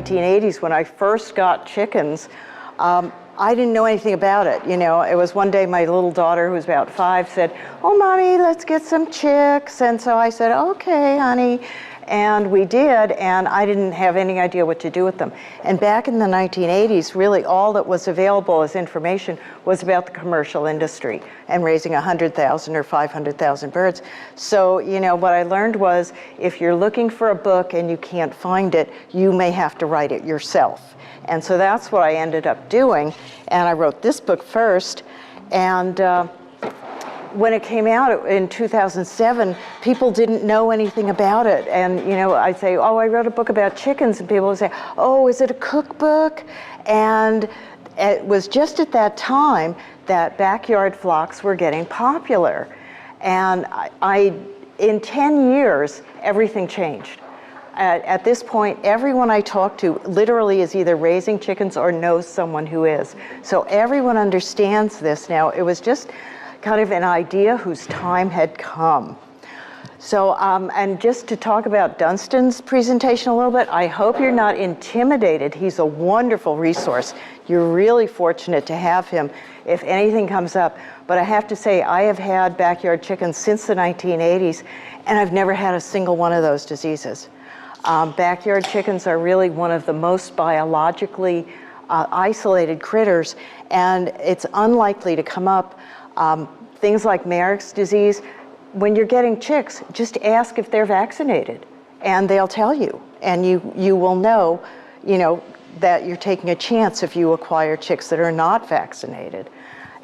1980s, when I first got chickens, I didn't know anything about it. You know, it was one day my little daughter, who was about 5, said, "Oh, Mommy, let's get some chicks." And so I said, "Okay, honey." And we did, and I didn't have any idea what to do with them. And back in the 1980s, really all that was available as information was about the commercial industry and raising 100,000 or 500,000 birds. So, you know, what I learned was, if you're looking for a book and you can't find it, you may have to write it yourself. And so that's what I ended up doing. And I wrote this book first. And when it came out in 2007, people didn't know anything about it. And, you know, I'd say, "Oh, I wrote a book about chickens." And people would say, "Oh, is it a cookbook?" And it was just at that time that backyard flocks were getting popular. And in 10 years, everything changed. At this point, everyone I talk to literally is either raising chickens or knows someone who is. So everyone understands this now. It was just kind of an idea whose time had come. So, and just to talk about Dunstan's presentation a little bit, I hope you're not intimidated. He's a wonderful resource. You're really fortunate to have him if anything comes up. But I have to say, I have had backyard chickens since the 1980s, and I've never had a single one of those diseases. Backyard chickens are really one of the most biologically isolated critters, and it's unlikely to come up. Things like Marek's disease, when you're getting chicks, just ask if they're vaccinated, and they'll tell you, and you will know, you know, that you're taking a chance if you acquire chicks that are not vaccinated.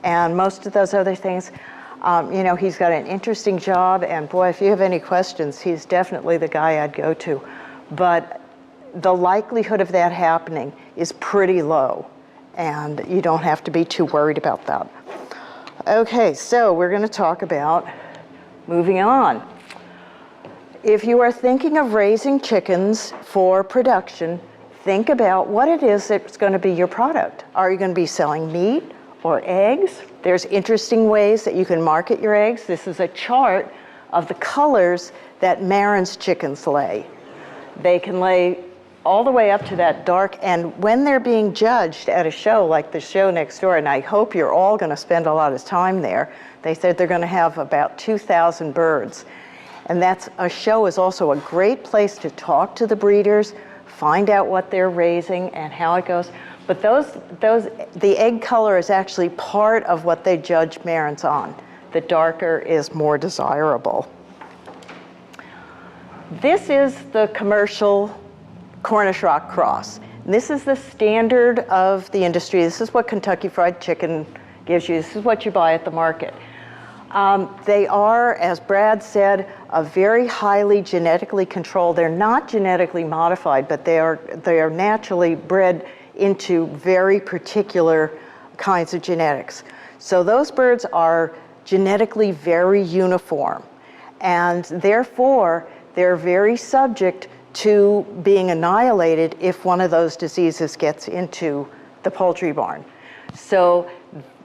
And most of those other things, you know, he's got an interesting job, and boy, if you have any questions, he's definitely the guy I'd go to. But the likelihood of that happening is pretty low, and you don't have to be too worried about that. Okay, so we're going to talk about moving on. If you are thinking of raising chickens for production, think about what it is that's going to be your product. Are you going to be selling meat or eggs? There's interesting ways that you can market your eggs. This is a chart of the colors that Maren's chickens lay. They can lay all the way up to that dark, and when they're being judged at a show like the show next door, and I hope you're all going to spend a lot of time there, they said they're going to have about 2,000 birds. And a show is also a great place to talk to the breeders, find out what they're raising and how it goes. But the egg color is actually part of what they judge Maren's on. The darker is more desirable. This is the commercial Cornish Rock Cross. And this is the standard of the industry. This is what Kentucky Fried Chicken gives you. This is what you buy at the market. They are, as Brad said, a very highly genetically controlled. They're not genetically modified, but they are naturally bred into very particular kinds of genetics. So those birds are genetically very uniform, and therefore they're very subject to being annihilated if one of those diseases gets into the poultry barn. So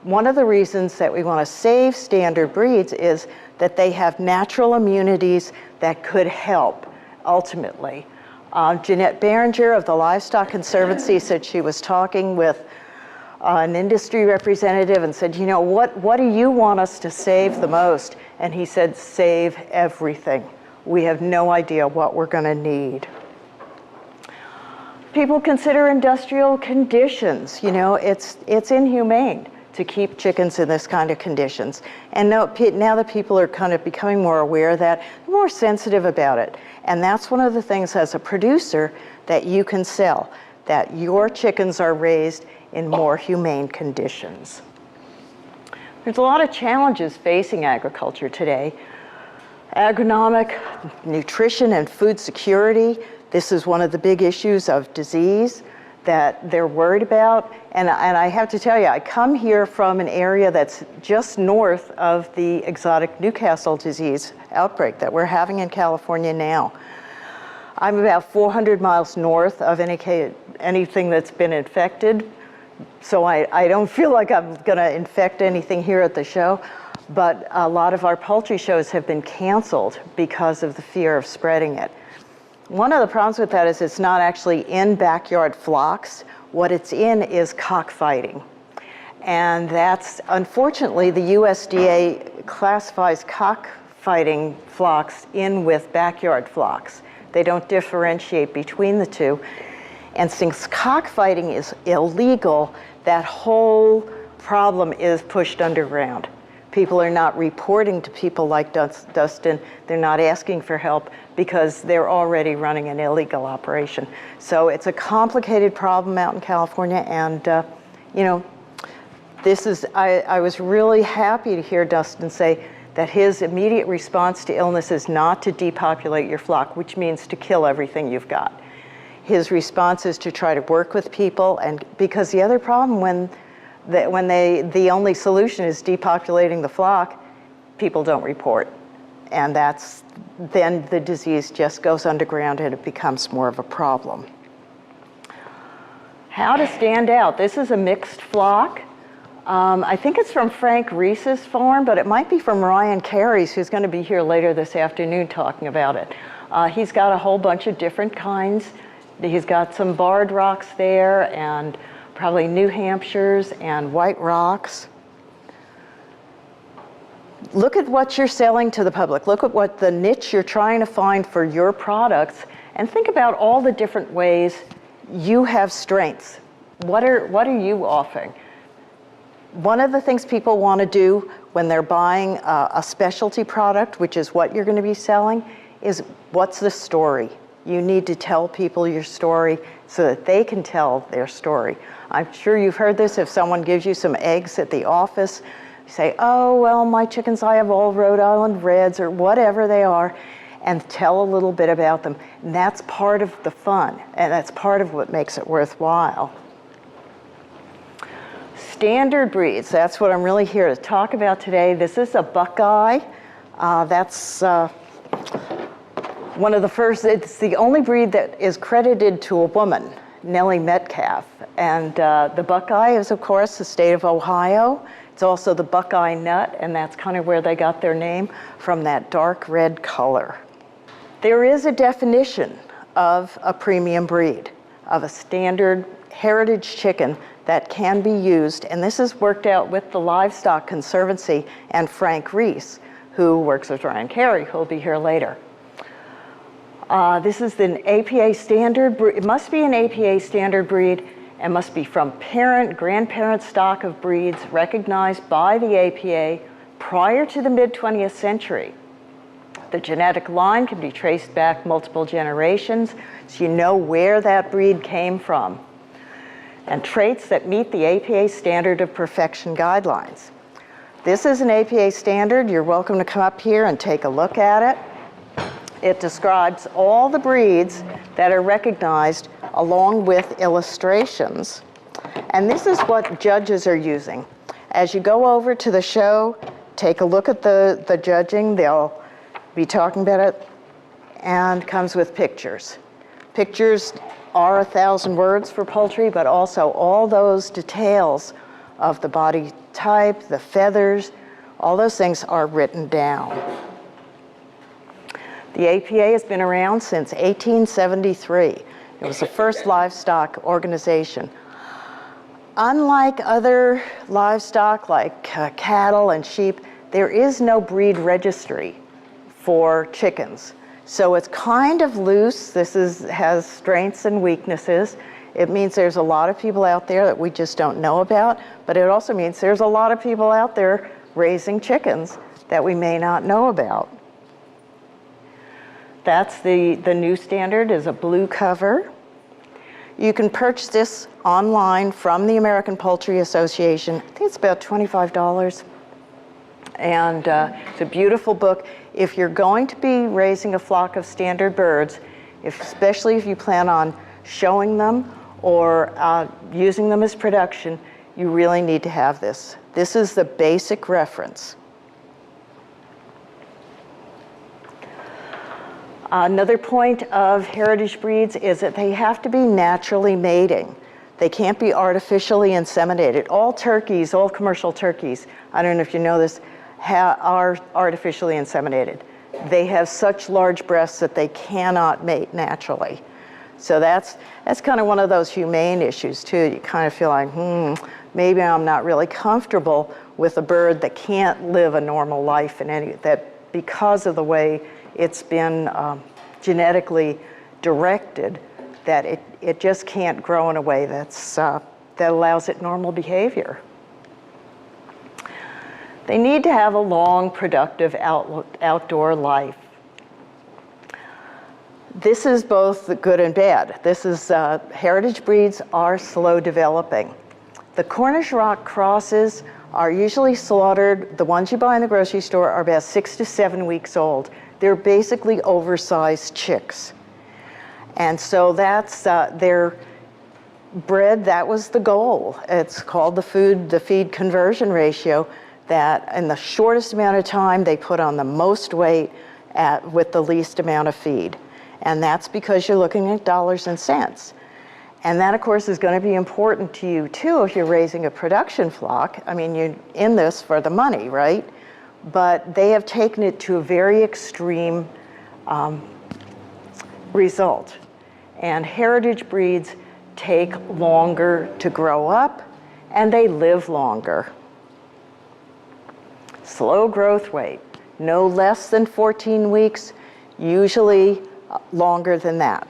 one of the reasons that we want to save standard breeds is that they have natural immunities that could help ultimately. Jeanette Berenger of the Livestock Conservancy said she was talking with an industry representative and said, you know, what do you want us to save the most? And he said, save everything. We have no idea what we're going to need. People consider industrial conditions. You know, it's inhumane to keep chickens in this kind of conditions. And now that people are kind of becoming more aware of that, they're more sensitive about it. And that's one of the things as a producer that you can sell, that your chickens are raised in more humane conditions. There's a lot of challenges facing agriculture today. Agronomic, nutrition, and food security. This is one of the big issues of disease that they're worried about. And I have to tell you, I come here from an area that's just north of the exotic Newcastle disease outbreak that we're having in California now. I'm about 400 miles north of anything that's been infected, so I don't feel like I'm going to infect anything here at the show. But a lot of our poultry shows have been canceled because of the fear of spreading it. One of the problems with that is it's not actually in backyard flocks. What it's in is cockfighting. And that's, unfortunately, the USDA classifies cockfighting flocks in with backyard flocks. They don't differentiate between the two. And since cockfighting is illegal, that whole problem is pushed underground. People are not reporting to people like Dustin. They're not asking for help because they're already running an illegal operation. So it's a complicated problem out in California, and you know, this is, I was really happy to hear Dustin say that his immediate response to illness is not to depopulate your flock, which means to kill everything you've got. His response is to try to work with people, and because the other problem when the only solution is depopulating the flock, people don't report. And then the disease just goes underground and it becomes more of a problem. How to stand out. This is a mixed flock. I think it's from Frank Reese's farm, but it might be from Ryan Carey's, who's going to be here later this afternoon talking about it. He's got a whole bunch of different kinds. He's got some barred rocks there, and probably New Hampshires and White Rocks. Look at what you're selling to the public. Look at what the niche you're trying to find for your products, and think about all the different ways you have strengths. What are you offering? One of the things people want to do when they're buying a specialty product, which is what you're going to be selling, is what's the story? You need to tell people your story so that they can tell their story. I'm sure you've heard this. If someone gives you some eggs at the office, you say, oh, well, my chickens, I have all Rhode Island Reds or whatever they are, and tell a little bit about them. And that's part of the fun, and that's part of what makes it worthwhile. Standard breeds, that's what I'm really here to talk about today. This is a Buckeye. That's one of the first, it's the only breed that is credited to a woman, Nellie Metcalf. And the Buckeye is, of course, the state of Ohio. It's also the Buckeye nut, and that's kind of where they got their name, from that dark red color. There is a definition of a premium breed, of a standard heritage chicken that can be used, and this is worked out with the Livestock Conservancy and Frank Reese, who works with Ryan Carey, who'll be here later. This is an APA standard breed. It must be an APA standard breed and must be from grandparent stock of breeds recognized by the APA prior to the mid-20th century. The genetic line can be traced back multiple generations, so you know where that breed came from. And traits that meet the APA standard of perfection guidelines. This is an APA standard. You're welcome to come up here and take a look at it. It describes all the breeds that are recognized along with illustrations. And this is what judges are using. As you go over to the show, take a look at the judging. They'll be talking about it, and comes with pictures. Pictures are 1,000 words for poultry, but also all those details of the body type, the feathers, all those things are written down. The APA has been around since 1873. It was the first livestock organization. Unlike other livestock like cattle and sheep, there is no breed registry for chickens. So it's kind of loose. This has strengths and weaknesses. It means there's a lot of people out there that we just don't know about, but it also means there's a lot of people out there raising chickens that we may not know about. That's the new standard, is a blue cover. You can purchase this online from the American Poultry Association. I think it's about $25. And it's a beautiful book. If you're going to be raising a flock of standard birds, especially if you plan on showing them or using them as production, you really need to have this. This is the basic reference. Another point of heritage breeds is that they have to be naturally mating. They can't be artificially inseminated. All turkeys, all commercial turkeys, I don't know if you know this, are artificially inseminated. they have such large breasts that they cannot mate naturally. So that's kind of one of those humane issues too. You kind of feel like, maybe I'm not really comfortable with a bird that can't live a normal life that because of the way it's been genetically directed, that it just can't grow in a way that allows it normal behavior. They need to have a long, productive outdoor life. This is both good and bad. This is, heritage breeds are slow developing. The Cornish rock crosses are usually slaughtered. The ones you buy in the grocery store are about 6 to 7 weeks old. They're basically oversized chicks. And so that's, they're bred, that was the goal. It's called the feed conversion ratio, that in the shortest amount of time, they put on the most weight with the least amount of feed. And that's because you're looking at dollars and cents. And that, of course, is going to be important to you, too, if you're raising a production flock. I mean, you're in this for the money, right? But they have taken it to a very extreme result. And heritage breeds take longer to grow up, and they live longer. Slow growth rate, no less than 14 weeks, usually longer than that.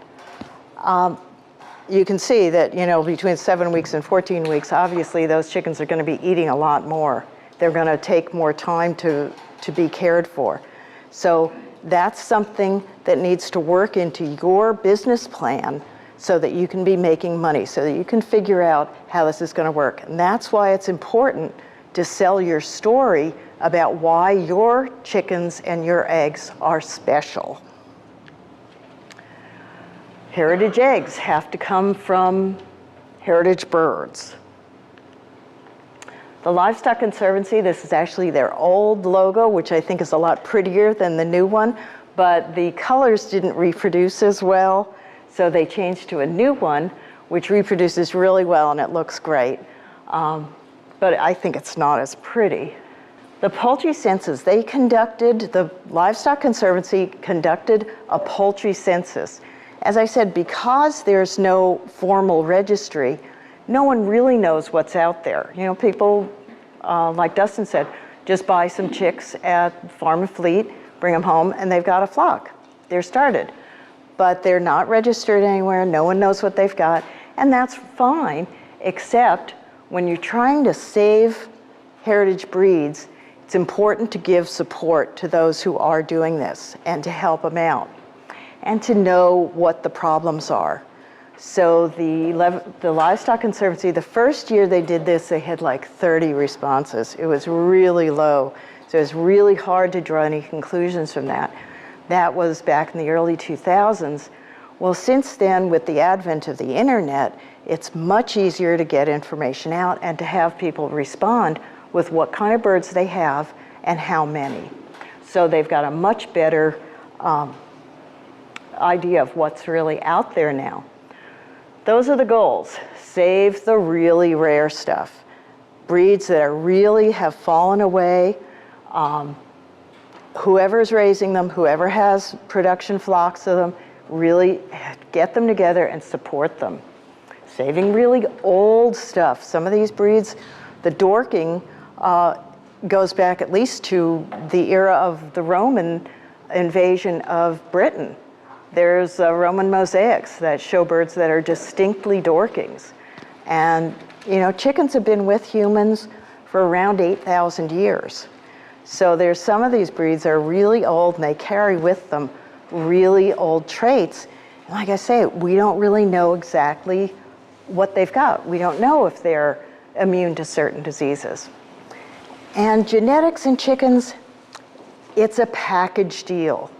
You can see that, between 7 weeks and 14 weeks, obviously those chickens are going to be eating a lot more. They're going to take more time to be cared for. So that's something that needs to work into your business plan so that you can be making money, so that you can figure out how this is going to work. And that's why it's important to sell your story about why your chickens and your eggs are special. Heritage eggs have to come from heritage birds. The Livestock Conservancy, this is actually their old logo, which I think is a lot prettier than the new one, but the colors didn't reproduce as well, so they changed to a new one, which reproduces really well and it looks great. But I think it's not as pretty. The Poultry Census, the Livestock Conservancy conducted a poultry census. As I said, because there's no formal registry, no one really knows what's out there. People, like Dustin said, just buy some chicks at Farm and Fleet, bring them home, and they've got a flock. They're started. But they're not registered anywhere, no one knows what they've got, and that's fine, except when you're trying to save heritage breeds, it's important to give support to those who are doing this and to help them out and to know what the problems are. So the Livestock Conservancy, the first year they did this, they had like 30 responses. It was really low. So it's really hard to draw any conclusions from that. That was back in the early 2000s. Well, since then, with the advent of the internet, it's much easier to get information out and to have people respond with what kind of birds they have and how many. So they've got a much better idea of what's really out there now. Those are the goals. Save the really rare stuff. Breeds that are really have fallen away. Whoever's raising them, whoever has production flocks of them, really get them together and support them. Saving really old stuff. Some of these breeds, the Dorking goes back at least to the era of the Roman invasion of Britain. There's Roman mosaics that show birds that are distinctly Dorkings. And, chickens have been with humans for around 8,000 years. So there's some of these breeds that are really old and they carry with them really old traits. And like I say, we don't really know exactly what they've got. We don't know if they're immune to certain diseases. And genetics in chickens, it's a package deal.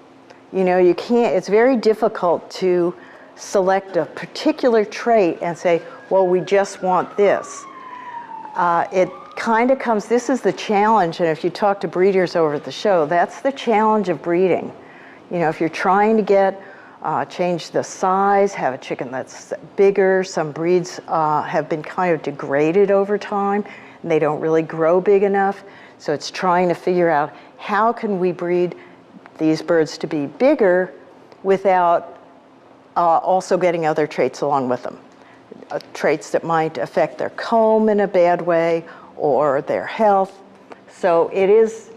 It's very difficult to select a particular trait and say, well, we just want this. It kind of comes, this is the challenge, and if you talk to breeders over at the show, that's the challenge of breeding. If you're trying to change the size, have a chicken that's bigger, some breeds have been kind of degraded over time, and they don't really grow big enough. So it's trying to figure out how can we breed these birds to be bigger without also getting other traits along with them. Traits that might affect their comb in a bad way or their health. So it is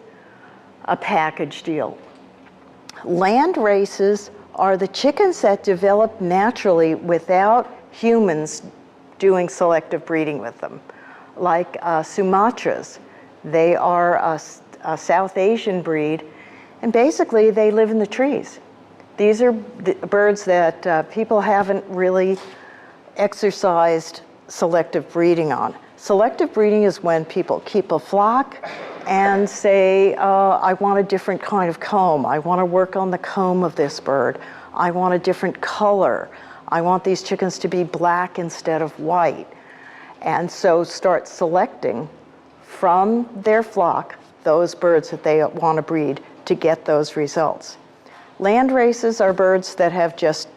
a package deal. Land races are the chickens that develop naturally without humans doing selective breeding with them. Like Sumatras, they are a South Asian breed, and basically they live in the trees. These are the birds that people haven't really exercised selective breeding on. Selective breeding is when people keep a flock and say, I want a different kind of comb. I want to work on the comb of this bird. I want a different color. I want these chickens to be black instead of white. And so start selecting from their flock those birds that they want to breed to get those results. Land races are birds that have just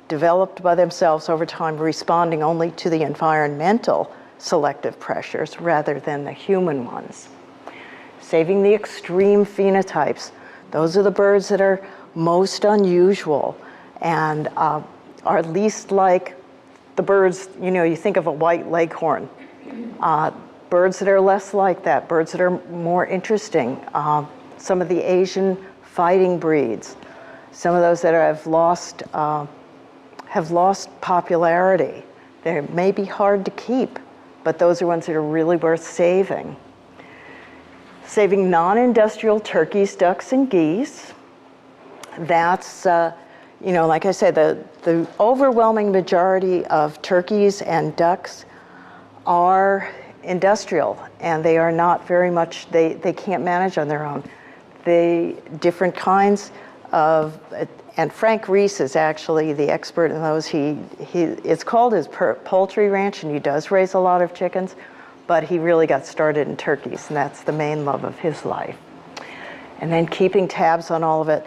developed by themselves over time, responding only to the environmental selective pressures rather than the human ones. Saving the extreme phenotypes, those are the birds that are most unusual and are least like the birds, you know, you think of a white leghorn. Birds that are less like that, birds that are more interesting. Some of the Asian fighting breeds, some of those that have lost popularity. They may be hard to keep, but those are ones that are really worth saving. Saving non-industrial turkeys, ducks, and geese. That's, you know, like I said, the overwhelming majority of turkeys and ducks are industrial, and they are not very much, they can't manage on their own. Different kinds of, and Frank Reese is actually the expert in those. It's called his poultry ranch, and he does raise a lot of chickens, but he really got started in turkeys, and that's the main love of his life. And then keeping tabs on all of it.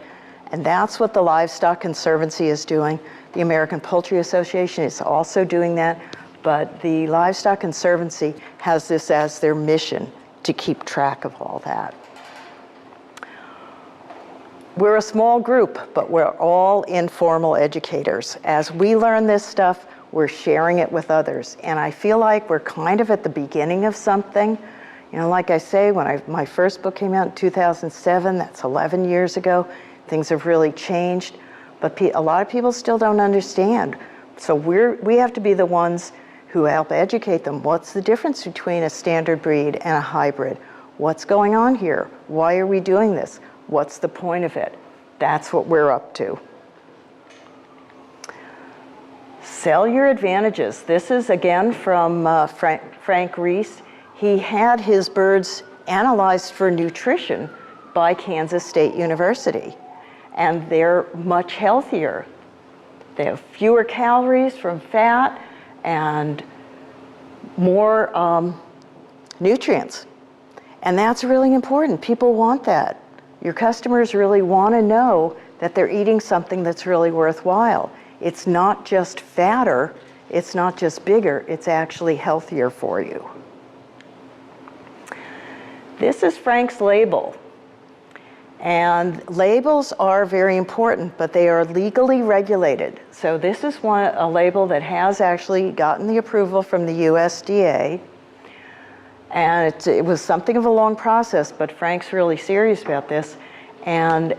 And that's what the Livestock Conservancy is doing. The American Poultry Association is also doing that, but the Livestock Conservancy has this as their mission to keep track of all that. We're a small group, but we're all informal educators. As we learn this stuff, we're sharing it with others. And I feel like we're kind of at the beginning of something. You know, like I say, when my first book came out in 2007, that's 11 years ago, things have really changed, but a lot of people still don't understand. So we have to be the ones who help educate them. What's the difference between a standard breed and a hybrid? What's going on here? Why are we doing this? What's the point of it? That's what we're up to. Sell your advantages. This is again from Frank Reese. He had his birds analyzed for nutrition by Kansas State University, and they're much healthier. They have fewer calories from fat and more nutrients. And that's really important. People want that. Your customers really want to know that they're eating something that's really worthwhile. It's not just fatter, it's not just bigger, it's actually healthier for you. This is Frank's label. And labels are very important, but they are legally regulated. So this is a label that has actually gotten the approval from the USDA. And it was something of a long process, but Frank's really serious about this. And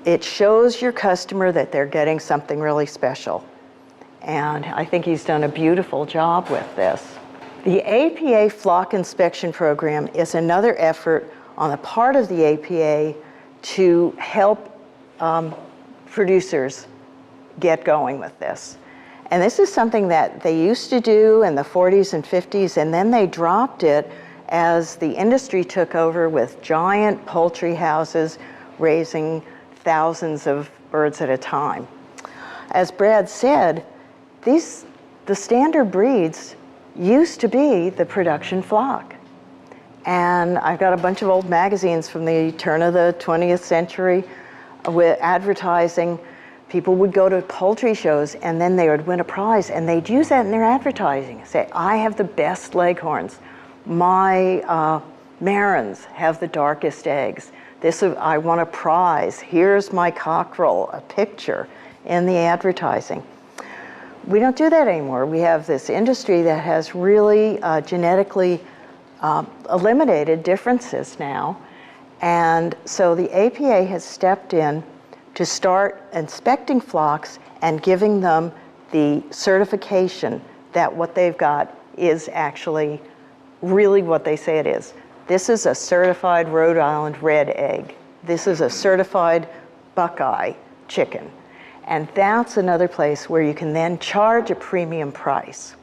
it shows your customer that they're getting something really special. And I think he's done a beautiful job with this. The APA Flock Inspection Program is another effort on the part of the APA to help producers get going with this. And this is something that they used to do in the 40s and 50s, and then they dropped it as the industry took over with giant poultry houses raising thousands of birds at a time. As Brad said, the standard breeds used to be the production flock. And I've got a bunch of old magazines from the turn of the 20th century with advertising. People would go to poultry shows and then they would win a prize, and they'd use that in their advertising. Say, I have the best leghorns. My Marans have the darkest eggs. I want a prize. Here's my cockerel, a picture in the advertising. We don't do that anymore. We have this industry that has really genetically eliminated differences now. And so the APA has stepped in to start inspecting flocks and giving them the certification that what they've got is actually really what they say it is. This is a certified Rhode Island Red egg. This is a certified Buckeye chicken. And that's another place where you can then charge a premium price.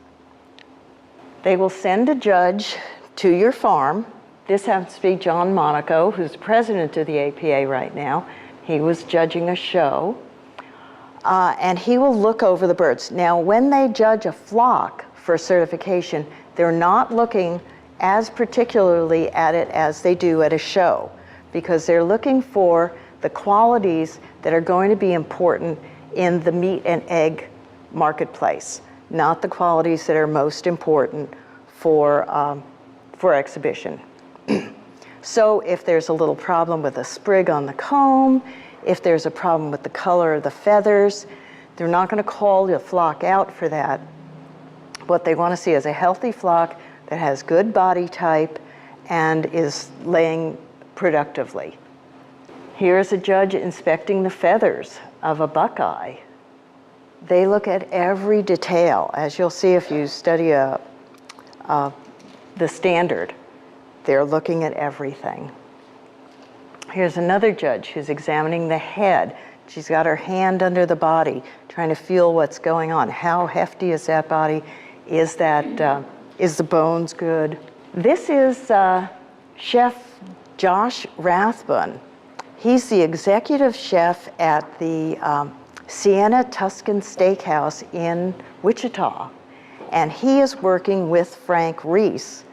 They will send a judge to your farm. This happens to be John Monaco, who's president of the APA right now. He was judging a show. And he will look over the birds. Now, when they judge a flock for certification, they're not looking as particularly at it as they do at a show, because they're looking for the qualities that are going to be important in the meat and egg marketplace, not the qualities that are most important for exhibition. So if there's a little problem with a sprig on the comb, if there's a problem with the color of the feathers, they're not going to call the flock out for that. What they want to see is a healthy flock that has good body type and is laying productively. Here's a judge inspecting the feathers of a Buckeye. They look at every detail, as you'll see if you study the standard. They're looking at everything. Here's another judge who's examining the head. She's got her hand under the body, trying to feel what's going on. How hefty is that body? Is the bones good? This is Chef Josh Rathbun. He's the executive chef at the Sienna Tuscan Steakhouse in Wichita. And he is working with Frank Reese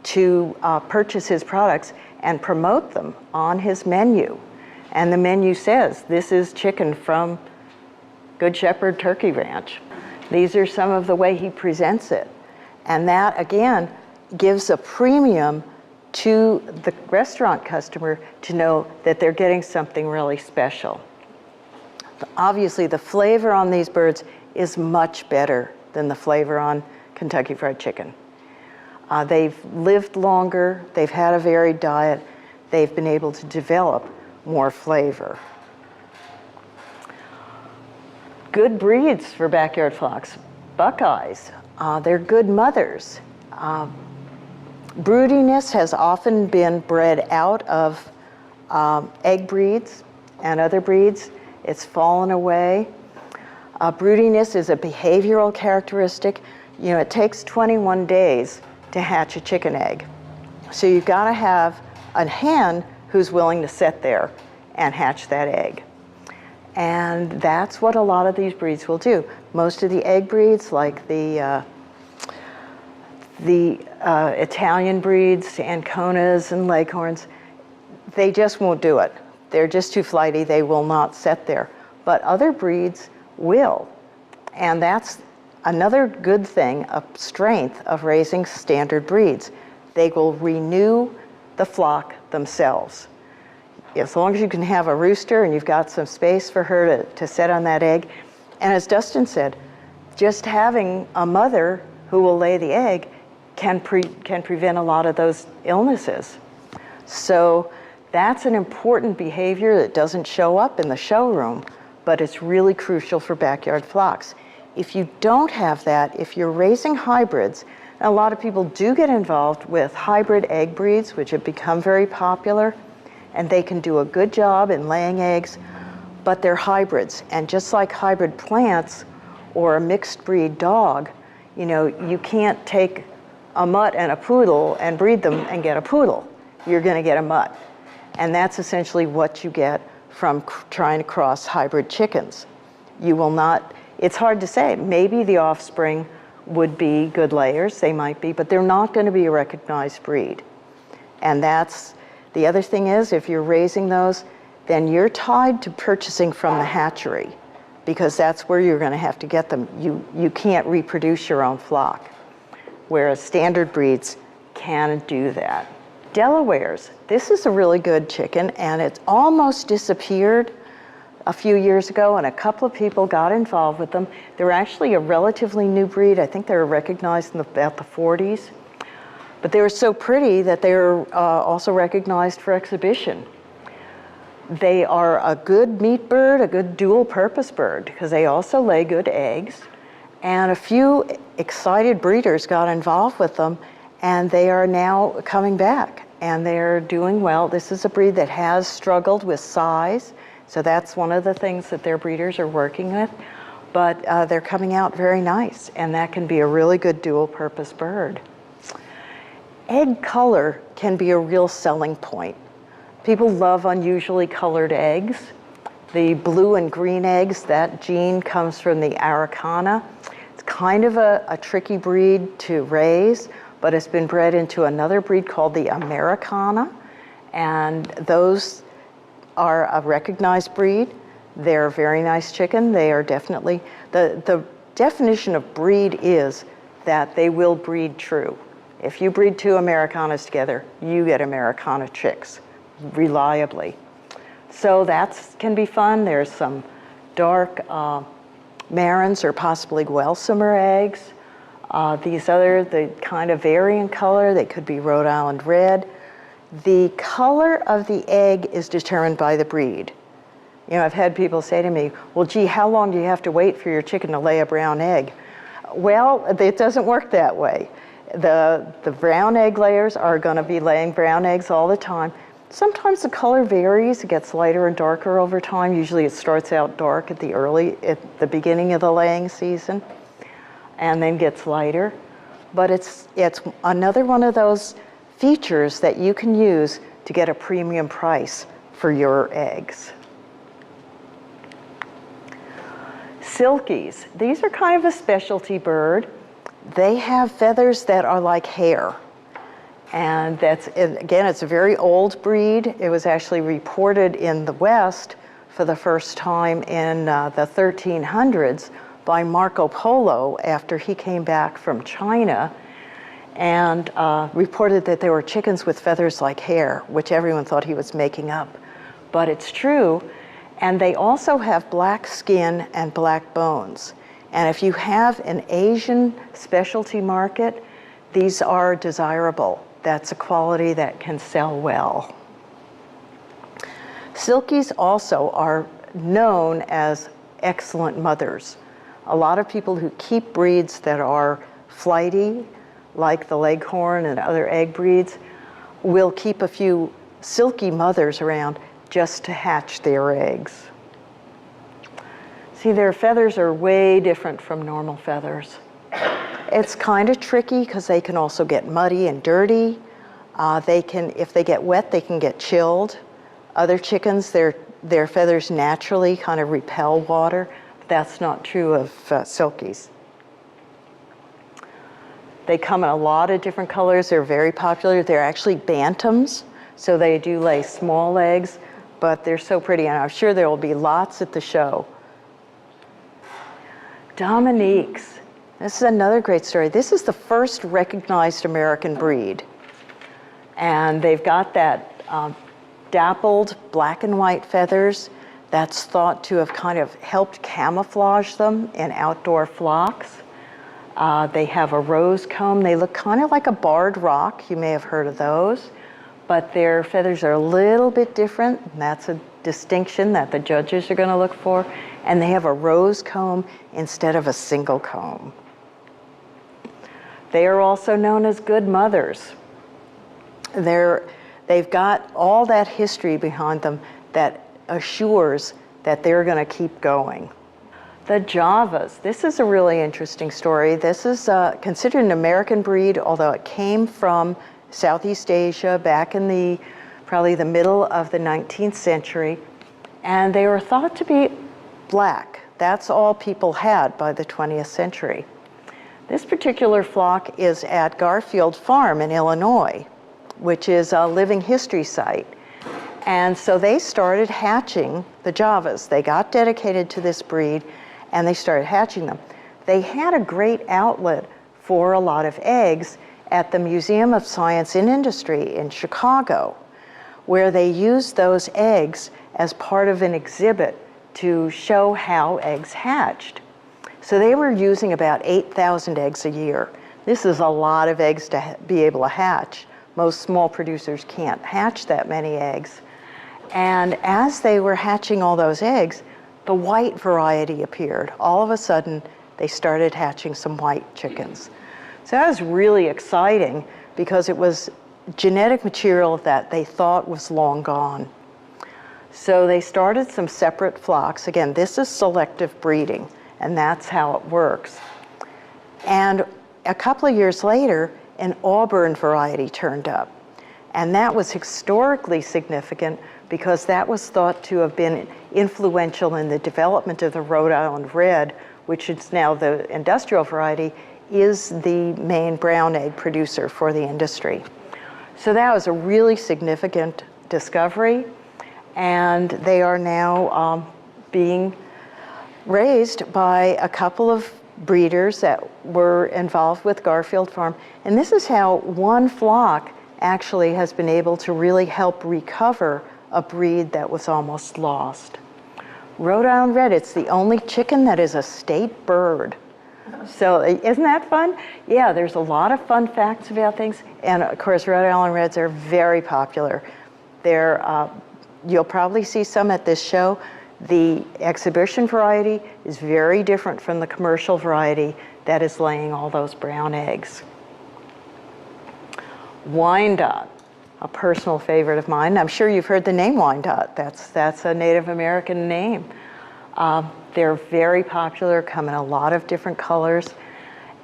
to purchase his products and promote them on his menu. And the menu says, this is chicken from Good Shepherd Turkey Ranch. These are some of the way he presents it. And that, again, gives a premium to the restaurant customer to know that they're getting something really special. Obviously, the flavor on these birds is much better than the flavor on Kentucky Fried Chicken. They've lived longer, they've had a varied diet, they've been able to develop more flavor. Good breeds for backyard flocks. Buckeyes, they're good mothers. Broodiness has often been bred out of egg breeds and other breeds. It's fallen away. Broodiness is a behavioral characteristic. You know, it takes 21 days to hatch a chicken egg. So you've got to have a hen who's willing to sit there and hatch that egg. And that's what a lot of these breeds will do. Most of the egg breeds, like the Italian breeds, Anconas and Leghorns, they just won't do it. They're just too flighty, they will not sit there. But other breeds will. And that's another good thing, a strength of raising standard breeds. They will renew the flock themselves. As long as you can have a rooster and you've got some space for her to sit on that egg. And as Dustin said, just having a mother who will lay the egg can prevent a lot of those illnesses. So that's an important behavior that doesn't show up in the showroom, but it's really crucial for backyard flocks. If you don't have that, if you're raising hybrids, and a lot of people do get involved with hybrid egg breeds, which have become very popular, and they can do a good job in laying eggs, but they're hybrids. And just like hybrid plants or a mixed breed dog, you know, you can't take a mutt and a poodle and breed them and get a poodle. You're going to get a mutt. And that's essentially what you get from trying to cross hybrid chickens. You will not, it's hard to say, maybe the offspring would be good layers, they might be, but they're not going to be a recognized breed. And that's, the other thing is, if you're raising those, then you're tied to purchasing from the hatchery, because that's where you're going to have to get them. You can't reproduce your own flock, whereas standard breeds can do that. Delawares. This is a really good chicken, and it's almost disappeared a few years ago, and a couple of people got involved with them. They're actually a relatively new breed. I think they were recognized in about the 40s. But they were so pretty that they were also recognized for exhibition. They are a good meat bird, a good dual-purpose bird, because they also lay good eggs. And a few excited breeders got involved with them, and they are now coming back, and they're doing well. This is a breed that has struggled with size, so that's one of the things that their breeders are working with. But they're coming out very nice, and that can be a really good dual-purpose bird. Egg color can be a real selling point. People love unusually colored eggs. The blue and green eggs, that gene comes from the Araucana. It's kind of a tricky breed to raise, but it's been bred into another breed called the Americana, and those are a recognized breed. They're a very nice chicken. They are definitely, the definition of breed is that they will breed true. If you breed two Americanas together, you get Americana chicks reliably. So that can be fun. There's some dark Marans or possibly Guelsomer eggs. These other, they kind of vary in color. They could be Rhode Island Red. The color of the egg is determined by the breed. You know, I've had people say to me, well, gee, how long do you have to wait for your chicken to lay a brown egg? Well, it doesn't work that way. The brown egg layers are going to be laying brown eggs all the time. Sometimes the color varies. It gets lighter and darker over time. Usually it starts out dark at the beginning of the laying season, and then gets lighter. But it's another one of those features that you can use to get a premium price for your eggs. Silkies. These are kind of a specialty bird. They have feathers that are like hair. And again, it's a very old breed. It was actually reported in the West for the first time in the 1300s by Marco Polo after he came back from China, and reported that there were chickens with feathers like hair, which everyone thought he was making up. But it's true. And they also have black skin and black bones. And if you have an Asian specialty market, these are desirable. That's a quality that can sell well. Silkies also are known as excellent mothers. A lot of people who keep breeds that are flighty, like the Leghorn and other egg breeds, will keep a few silky mothers around just to hatch their eggs. See, their feathers are way different from normal feathers. It's kind of tricky because they can also get muddy and dirty. If they get wet, they can get chilled. Other chickens, their feathers naturally kind of repel water. That's not true of Silkies. They come in a lot of different colors. They're very popular. They're actually bantams, so they do lay small eggs, but they're so pretty, and I'm sure there will be lots at the show. Dominiques. This is another great story. This is the first recognized American breed. And they've got that dappled black and white feathers that's thought to have kind of helped camouflage them in outdoor flocks. They have a rose comb. They look kind of like a barred rock. You may have heard of those. But their feathers are a little bit different, and that's a distinction that the judges are going to look for. And they have a rose comb instead of a single comb. They are also known as good mothers. They've got all that history behind them that assures that they're going to keep going. The Javas. This is a really interesting story. This is considered an American breed, although it came from Southeast Asia back in probably the middle of the 19th century. And they were thought to be black. That's all people had by the 20th century. This particular flock is at Garfield Farm in Illinois, which is a living history site. And so they started hatching the Javas. They got dedicated to this breed, and they started hatching them. They had a great outlet for a lot of eggs at the Museum of Science and Industry in Chicago, where they used those eggs as part of an exhibit to show how eggs hatched. So they were using about 8,000 eggs a year. This is a lot of eggs to be able to hatch. Most small producers can't hatch that many eggs. And as they were hatching all those eggs, the white variety appeared. All of a sudden, they started hatching some white chickens. So that was really exciting because it was genetic material that they thought was long gone. So they started some separate flocks. Again, this is selective breeding, and that's how it works. And a couple of years later, an Auburn variety turned up. And that was historically significant because that was thought to have been influential in the development of the Rhode Island Red, which is now the industrial variety, is the main brown egg producer for the industry. So that was a really significant discovery, and they are now being raised by a couple of breeders that were involved with Garfield Farm. And this is how one flock actually has been able to really help recover a breed that was almost lost. Rhode Island Red, it's the only chicken that is a state bird. So isn't that fun? Yeah, there's a lot of fun facts about things. And of course, Rhode Island Reds are very popular. They're, you'll probably see some at this show. The exhibition variety is very different from the commercial variety that is laying all those brown eggs. Wyandotte, a personal favorite of mine. I'm sure you've heard the name Wyandotte. That's a Native American name. They're very popular, come in a lot of different colors.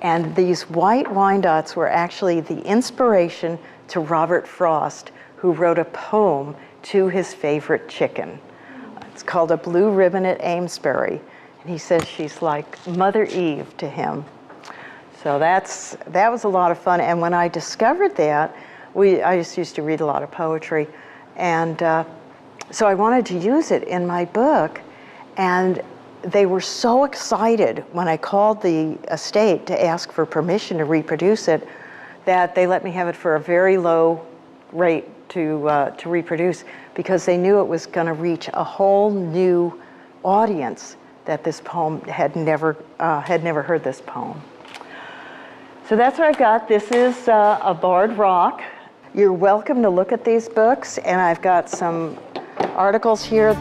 And these white Wyandottes were actually the inspiration to Robert Frost, who wrote a poem to his favorite chicken. It's called A Blue Ribbon at Amesbury. And he says she's like Mother Eve to him. So that was a lot of fun. And when I discovered that, I just used to read a lot of poetry. And so I wanted to use it in my book. And they were so excited when I called the estate to ask for permission to reproduce it that they let me have it for a very low rate to reproduce, because they knew it was going to reach a whole new audience that this poem had never heard this poem. So that's what I've got. This is a barred rock. You're welcome to look at these books, and I've got some articles here.